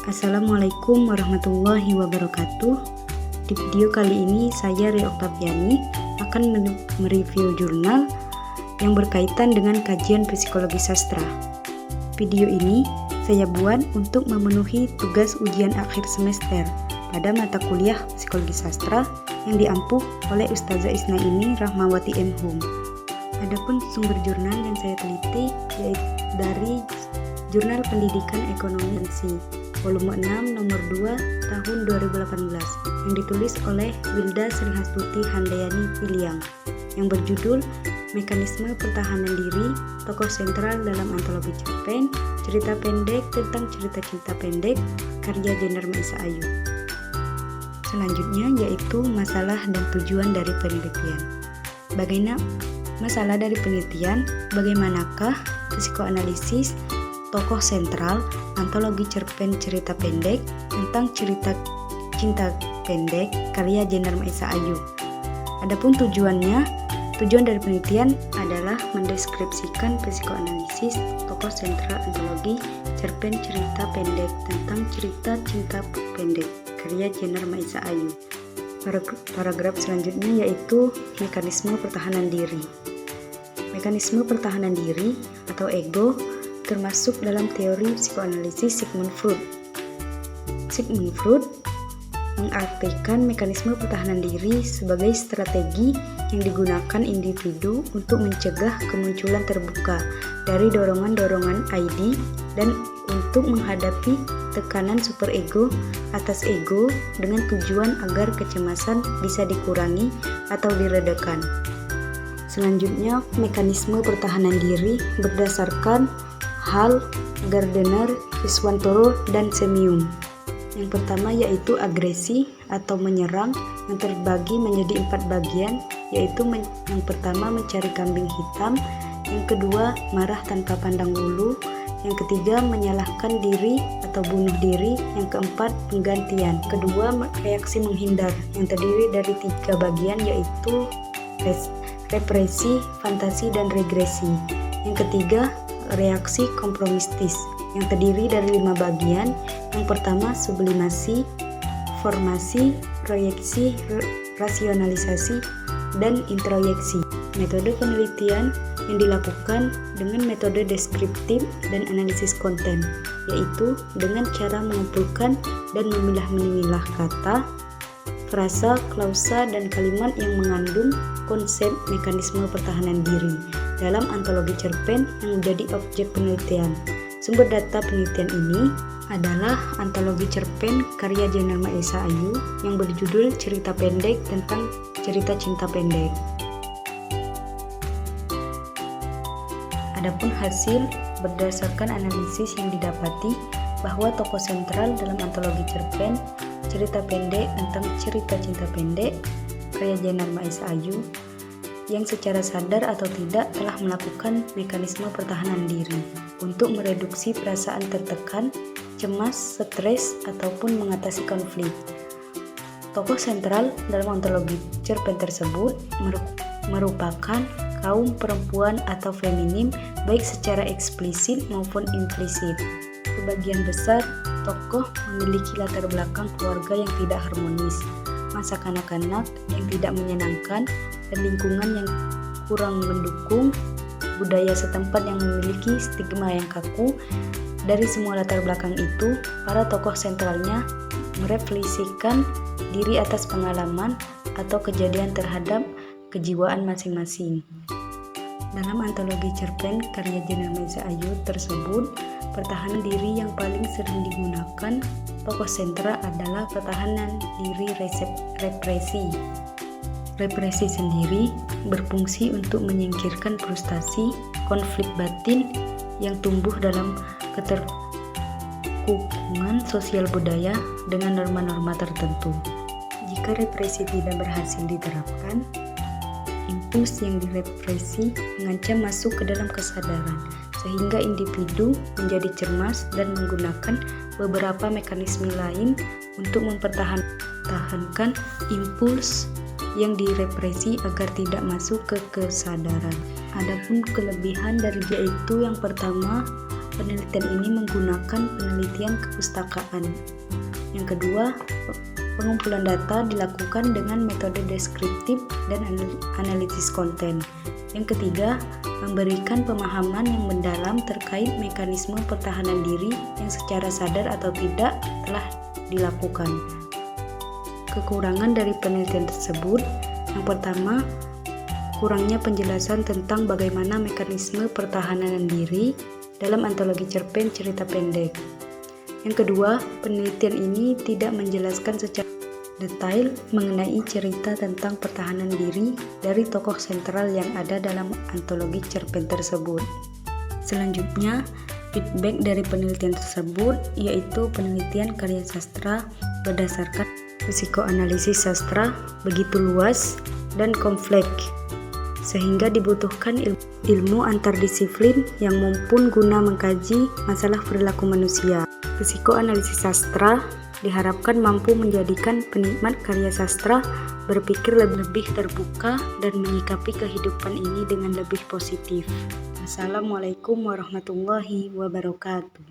Assalamualaikum warahmatullahi wabarakatuh. Di video kali ini saya Ria Oktaviani akan mereview jurnal yang berkaitan dengan kajian psikologi sastra. Video ini saya buat untuk memenuhi tugas ujian akhir semester pada mata kuliah psikologi sastra yang diampuh oleh Ustazah Isnaini Rahmawati M. Hum. Adapun sumber jurnal yang saya teliti yaitu dari Jurnal Pendidikan Ekonomi NC volume 6 nomor 2 tahun 2018 yang ditulis oleh Wilda Srihastuti Handayani Piliang yang berjudul Mekanisme Pertahanan Diri Tokoh Sentral dalam Antologi Cerpen Cerita Pendek tentang Cerita Cinta Pendek karya Jenar Maisa Ayu. Selanjutnya yaitu masalah dan tujuan dari penelitian. Masalah dari penelitian, bagaimanakah psikoanalisis tokoh sentral antologi cerpen cerita pendek tentang cerita cinta pendek karya Jenar Maisa Ayu. Adapun tujuan dari penelitian adalah mendeskripsikan psikoanalisis tokoh sentral antologi cerpen cerita pendek tentang cerita cinta pendek karya Jenar Maisa Ayu. Paragraf selanjutnya yaitu mekanisme pertahanan diri. Mekanisme pertahanan diri atau ego termasuk dalam teori psikoanalisis Sigmund Freud. Sigmund Freud mengartikan mekanisme pertahanan diri sebagai strategi yang digunakan individu untuk mencegah kemunculan terbuka dari dorongan-dorongan ID dan untuk menghadapi tekanan superego atas ego dengan tujuan agar kecemasan bisa dikurangi atau diredakan. Selanjutnya, mekanisme pertahanan diri berdasarkan Hall, Gardner, Viswantoro, dan Semium. Yang pertama yaitu agresi atau menyerang yang terbagi menjadi 4 bagian, yaitu yang pertama mencari kambing hitam, yang kedua marah tanpa pandang bulu, yang ketiga menyalahkan diri atau bunuh diri, yang keempat penggantian, kedua reaksi menghindar yang terdiri dari 3 bagian yaitu represi, fantasi, dan regresi. Yang ketiga, reaksi kompromistis yang terdiri dari 5 bagian. Yang pertama, sublimasi, formasi, proyeksi, rasionalisasi, dan introyeksi. Metode penelitian yang dilakukan dengan metode deskriptif dan analisis konten, yaitu dengan cara mengumpulkan dan memilah-memilah kata, frasa, klausa, dan kalimat yang mengandung konsep mekanisme pertahanan diri dalam antologi cerpen yang menjadi objek penelitian. Sumber data penelitian ini adalah antologi cerpen karya Jenar Maisa Ayu yang berjudul Cerita Pendek tentang Cerita Cinta Pendek. Adapun hasil berdasarkan analisis yang didapati bahwa tokoh sentral dalam antologi cerpen Cerita Pendek tentang Cerita Cinta Pendek karya Jenar Maisa Ayu yang secara sadar atau tidak telah melakukan mekanisme pertahanan diri untuk mereduksi perasaan tertekan, cemas, stres, ataupun mengatasi konflik. Tokoh sentral dalam antologi cerpen tersebut merupakan kaum perempuan atau feminim baik secara eksplisit maupun implisit. Sebagian besar tokoh memiliki latar belakang keluarga yang tidak harmonis, masa kanak-kanak yang tidak menyenangkan, dan lingkungan yang kurang mendukung, budaya setempat yang memiliki stigma yang kaku. Dari semua latar belakang itu, para tokoh sentralnya merefleksikan diri atas pengalaman atau kejadian terhadap kejiwaan masing-masing. Dalam antologi cerpen karya Jenar Maisa Ayu tersebut, pertahanan diri yang paling sering digunakan tokoh sentra adalah pertahanan diri represi. Represi sendiri berfungsi untuk menyingkirkan frustasi, konflik batin yang tumbuh dalam keterkukungan sosial budaya dengan norma-norma tertentu. Jika represi tidak berhasil diterapkan, impuls yang direpresi mengancam masuk ke dalam kesadaran, sehingga individu menjadi cemas dan menggunakan beberapa mekanisme lain untuk mempertahankan impuls yang direpresi agar tidak masuk ke kesadaran. Adapun kelebihan dari dia itu yang pertama penelitian ini menggunakan penelitian kepustakaan. Yang kedua, pengumpulan data dilakukan dengan metode deskriptif dan analisis konten. Yang ketiga, memberikan pemahaman yang mendalam terkait mekanisme pertahanan diri yang secara sadar atau tidak telah dilakukan. Kekurangan dari penelitian tersebut, yang pertama, kurangnya penjelasan tentang bagaimana mekanisme pertahanan diri dalam antologi cerpen cerita pendek. Yang kedua, penelitian ini tidak menjelaskan secara detail mengenai cerita tentang pertahanan diri dari tokoh sentral yang ada dalam antologi cerpen tersebut. Selanjutnya, feedback dari penelitian tersebut yaitu penelitian karya sastra berdasarkan psikoanalisis sastra begitu luas dan kompleks, sehingga dibutuhkan ilmu antardisiplin yang mumpun guna mengkaji masalah perilaku manusia. Psikoanalisis sastra diharapkan mampu menjadikan penikmat karya sastra berpikir lebih terbuka dan menyikapi kehidupan ini dengan lebih positif. Assalamualaikum warahmatullahi wabarakatuh.